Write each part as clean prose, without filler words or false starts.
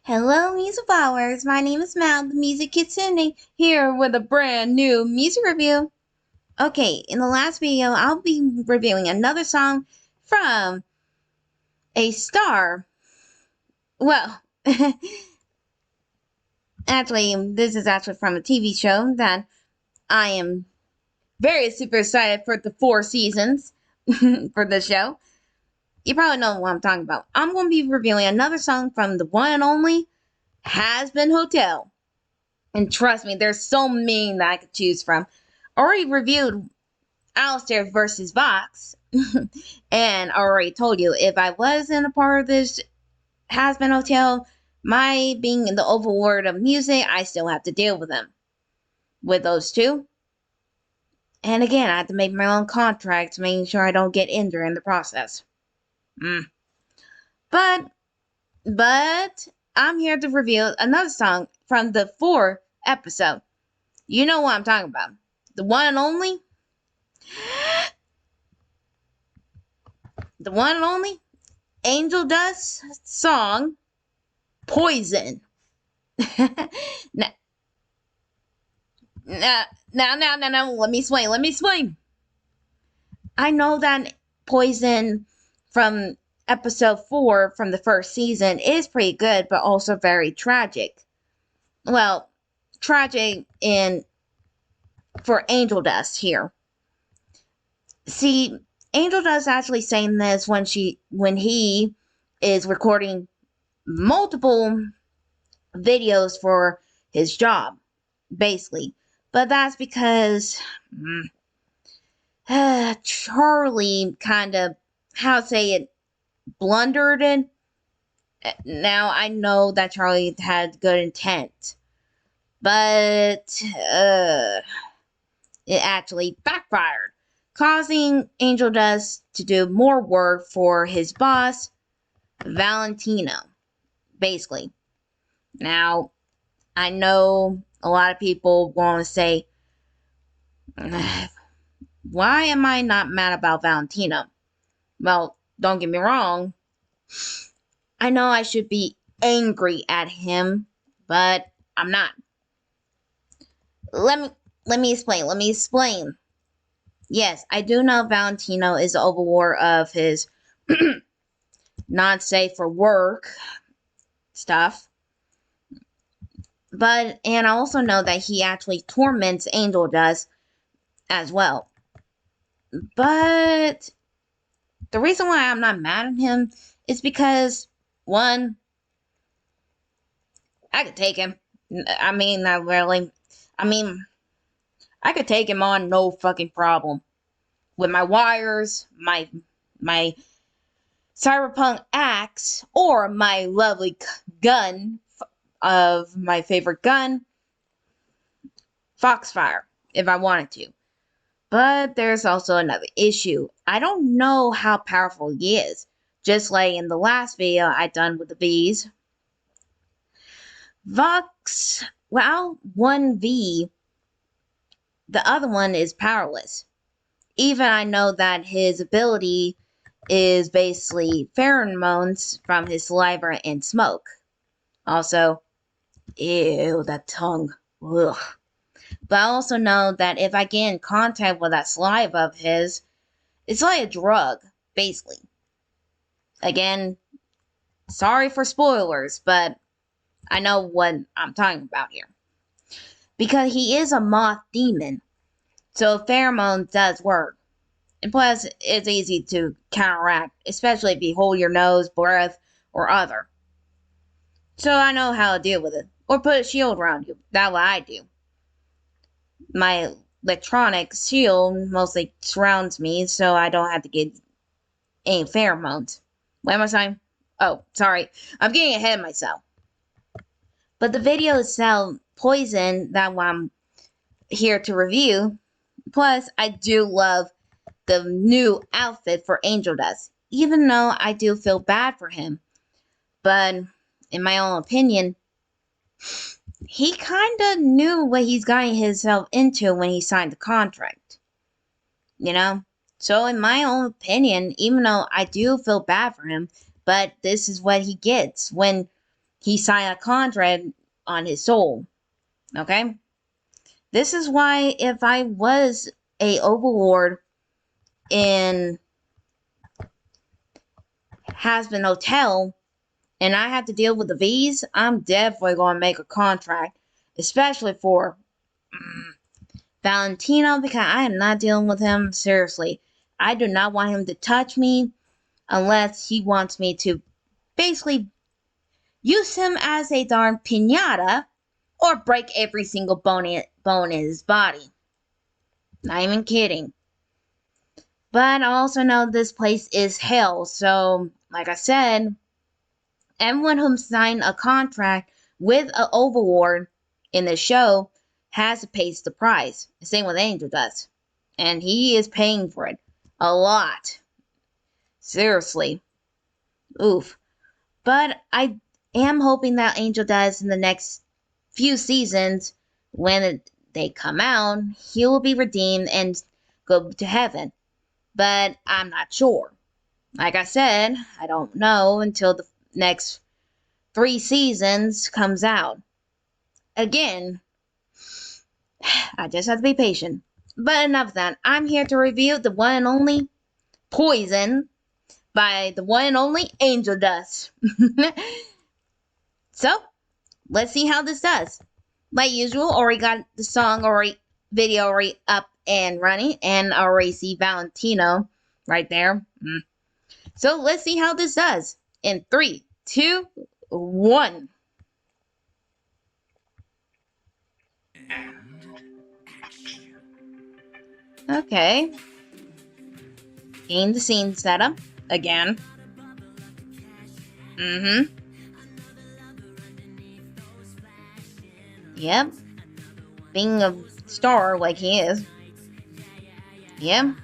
Hello, music flowers. My name is Mal, the Music Kid Sydney, here with a brand new music review. Okay, in the last video, I'll be reviewing another song from a star. Well, actually, this is actually from a TV show that I am very super excited for the 4 seasons for the show. You probably know what I'm talking about. I'm going to be reviewing another song from the one and only Hazbin Hotel. And trust me, there's so many that I could choose from. Already reviewed Alistair versus Vox. And I already told you, if I wasn't a part of this Hazbin Hotel, my being in the overlord of music, I still have to deal with them. With those two. And again, I have to make my own contracts, making sure I don't get injured in the process. But I'm here to review another song from the 4th episode. You know what I'm talking about. The one and only. The one and only Angel Dust song, Poison. now, let me explain. I know that Poison from episode 4 from the first season is pretty good, but also very tragic. Well, tragic for Angel Dust here. See, Angel Dust actually saying this when he is recording multiple videos for his job, basically. But that's because Charlie kind of, how to say it, blundered it. Now, I know that Charlie had good intent, but it actually backfired, causing Angel Dust to do more work for his boss, Valentino, basically. Now, I know a lot of people want to say, why am I not mad about Valentino? Well, don't get me wrong. I know I should be angry at him, but I'm not. Let me explain. Yes, I do know Valentino is the overlord of his not safe for work stuff. And I also know that he actually torments Angel Dust as well. But the reason why I'm not mad at him is because, one, I could take him. I mean, not really. I mean, I could take him on no fucking problem. With my wires, my cyberpunk axe, or my lovely gun of my favorite gun, Foxfire, if I wanted to. But there's also another issue. I don't know how powerful he is. Just like in the last video I done with the bees. Vox, well, 1v, the other one is powerless. Even I know that his ability is basically pheromones from his saliva and smoke. Also, ew, that tongue. Ugh. But I also know that if I get in contact with that saliva of his, it's like a drug, basically. Again, sorry for spoilers, but I know what I'm talking about here. Because he is a moth demon, so pheromones does work. And plus, it's easy to counteract, especially if you hold your nose, breath, or other. So I know how to deal with it. Or put a shield around you. That's what I do. My electronic shield mostly surrounds me, so I don't have to get any pheromones. What am I saying? Oh, sorry. I'm getting ahead of myself. But the video itself, Poison, that I'm here to review. Plus, I do love the new outfit for Angel Dust, even though I do feel bad for him. But in my own opinion, he kind of knew what he's getting himself into when he signed the contract. You know? So in my own opinion, even though I do feel bad for him, but this is what he gets when he signed a contract on his soul. Okay? This is why if I was a overlord in Hazbin Hotel and I have to deal with the V's, I'm definitely going to make a contract, especially for Valentino, because I am not dealing with him seriously. I do not want him to touch me unless he wants me to basically use him as a darn piñata or break every single bone in his body. Not even kidding. But I also know this place is hell, so like I said, everyone who signed a contract with an overlord in the show has to pay the price. The same with Angel does. And he is paying for it. A lot. Seriously. Oof. But I am hoping that Angel does in the next few seasons, when they come out, he will be redeemed and go to heaven. But I'm not sure. Like I said, I don't know until the next 3 seasons comes out. Again, I just have to be patient. But enough of that. I'm here to review the one and only Poison by the one and only Angel Dust. So, let's see how this does. Like usual, already got the song video already up and running, and already see Valentino right there. So let's see how this does. In 3, 2, 1. Okay. Getting the scene set up again. Yep. Being a star like he is. Yep.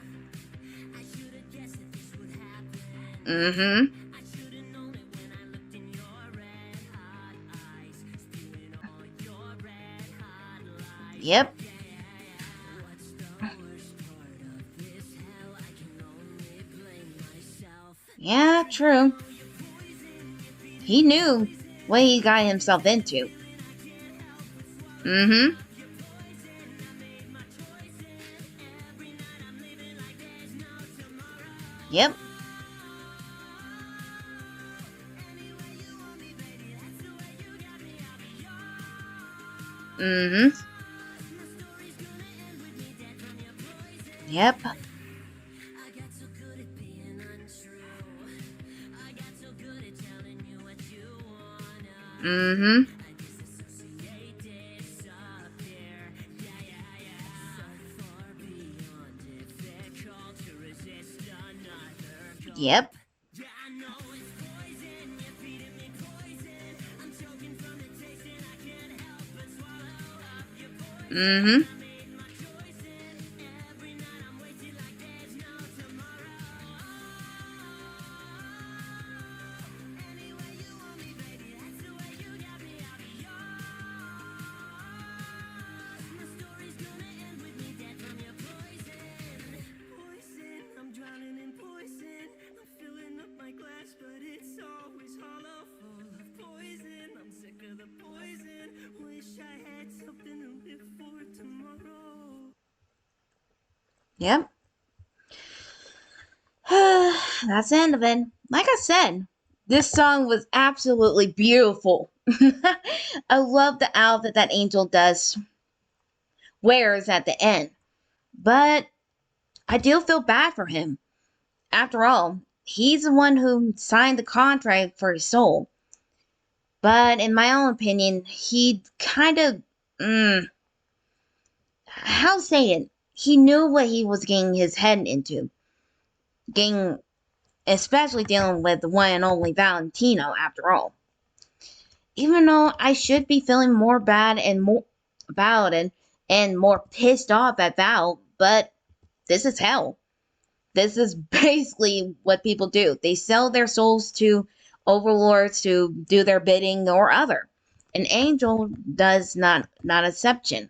Yep. Yeah, true. He knew what he got himself into. Yep. Yep. Yep. Yep. That's the end of it. Like I said, this song was absolutely beautiful. I love the outfit that Angel Dust wears at the end. But I do feel bad for him. After all, he's the one who signed the contract for his soul. But in my own opinion, he kind of, how say it? He knew what he was getting his head into. Especially dealing with the one and only Valentino, after all. Even though I should be feeling more bad and more about it and more pissed off at Val, but this is hell. This is basically what people do. They sell their souls to overlords to do their bidding or other. An angel does not exception.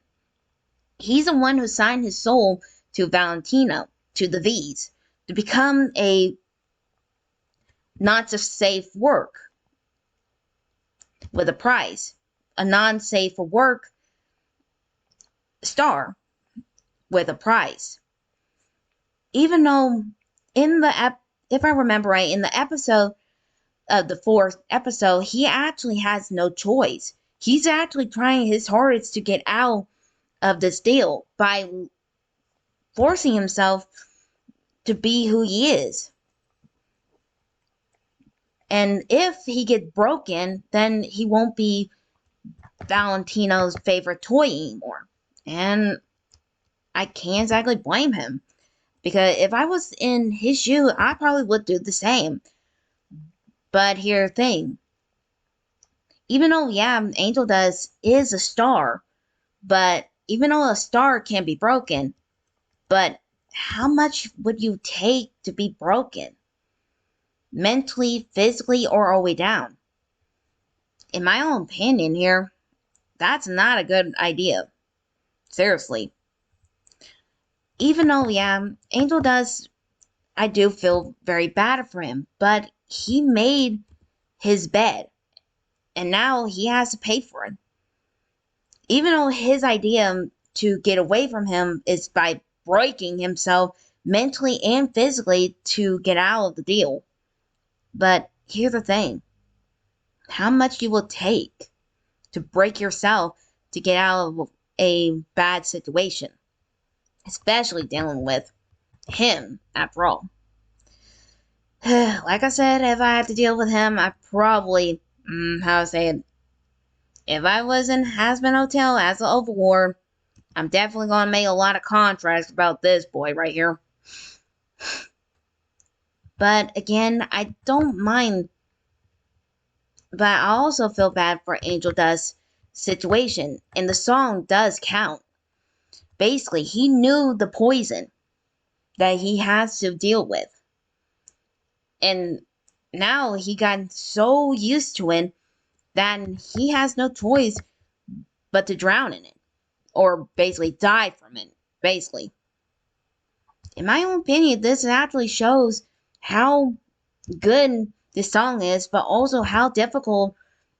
He's the one who signed his soul to Valentino, to the V's, to become a not so safe work. with a prize, a non-safe for work star with a prize. Even though if I remember right, in the episode of the fourth episode, he actually has no choice. He's actually trying his hardest to get out of this deal by forcing himself to be who he is. And if he gets broken, then he won't be Valentino's favorite toy anymore. And I can't exactly blame him. Because if I was in his shoe, I probably would do the same. But here's the thing. Even though, yeah, Angel Dust is a star, but even though a star can be broken, but how much would you take to be broken? Mentally, physically, or all the way down? In my own opinion here, that's not a good idea. Seriously. Even though, yeah, Angel Dust, I do feel very bad for him, but he made his bed, and now he has to pay for it. Even though his idea to get away from him is by breaking himself mentally and physically to get out of the deal. But here's the thing. How much you will take to break yourself to get out of a bad situation. Especially dealing with him, after all. Like I said, if I had to deal with him, I probably, how to say it, if I was in Hazbin Hotel as an Overlord, I'm definitely going to make a lot of contracts about this boy right here. But again, I don't mind. But I also feel bad for Angel Dust's situation. And the song does count. Basically, he knew the poison that he has to deal with. And now he got so used to it that he has no choice but to drown in it. Or basically die from it. Basically. In my own opinion, this actually shows how good this song is, but also how difficult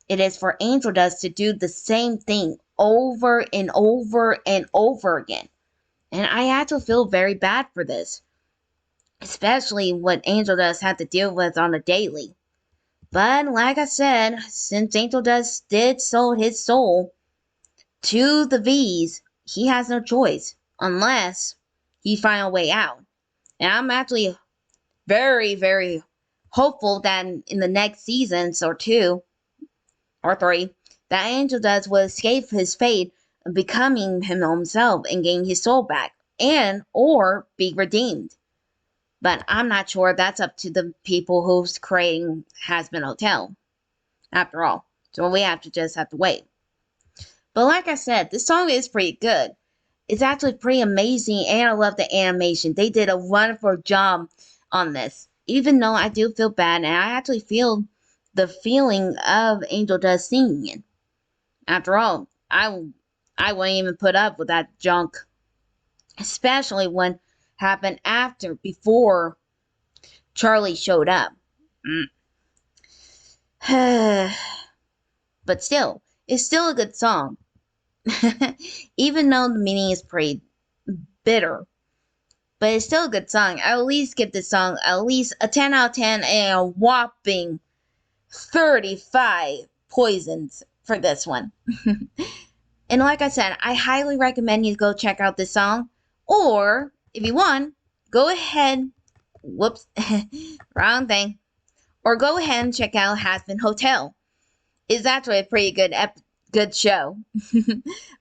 it is for Angel Dust to do the same thing over and over and over again. And I actually feel very bad for this. Especially what Angel Dust had to deal with on a daily. But like I said, since Angel Dust did sold his soul to the V's, he has no choice unless he find a way out. And I'm actually very, very hopeful that in the next seasons or 2 or 3, that Angel Dust will escape his fate of becoming him himself and gain his soul back and or be redeemed. But I'm not sure. That's up to the people who's creating Hazbin Hotel. After all. So we have to wait. But like I said, this song is pretty good. It's actually pretty amazing, and I love the animation. They did a wonderful job on this. Even though I do feel bad, and I actually feel the feeling of Angel Dust singing it. After all, I wouldn't even put up with that junk. Especially when happened before Charlie showed up. But still, it's still a good song. Even though the meaning is pretty bitter. But it's still a good song. I'll at least give this song at least a 10 out of 10 and a whopping 35 poisons for this one. And like I said, I highly recommend you go check out this song. Or, if you want, go ahead. Whoops. Wrong thing. Or go ahead and check out Hazbin Hotel. It's actually a pretty good show.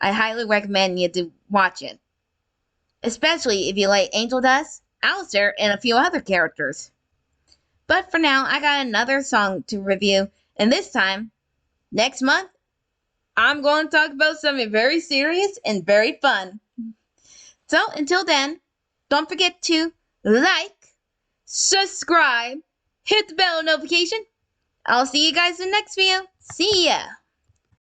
I highly recommend you to watch it. Especially if you like Angel Dust, Alistair, and a few other characters. But for now, I got another song to review. And this time, next month, I'm going to talk about something very serious and very fun. So, until then, don't forget to like, subscribe, hit the bell notification. I'll see you guys in the next video. See ya!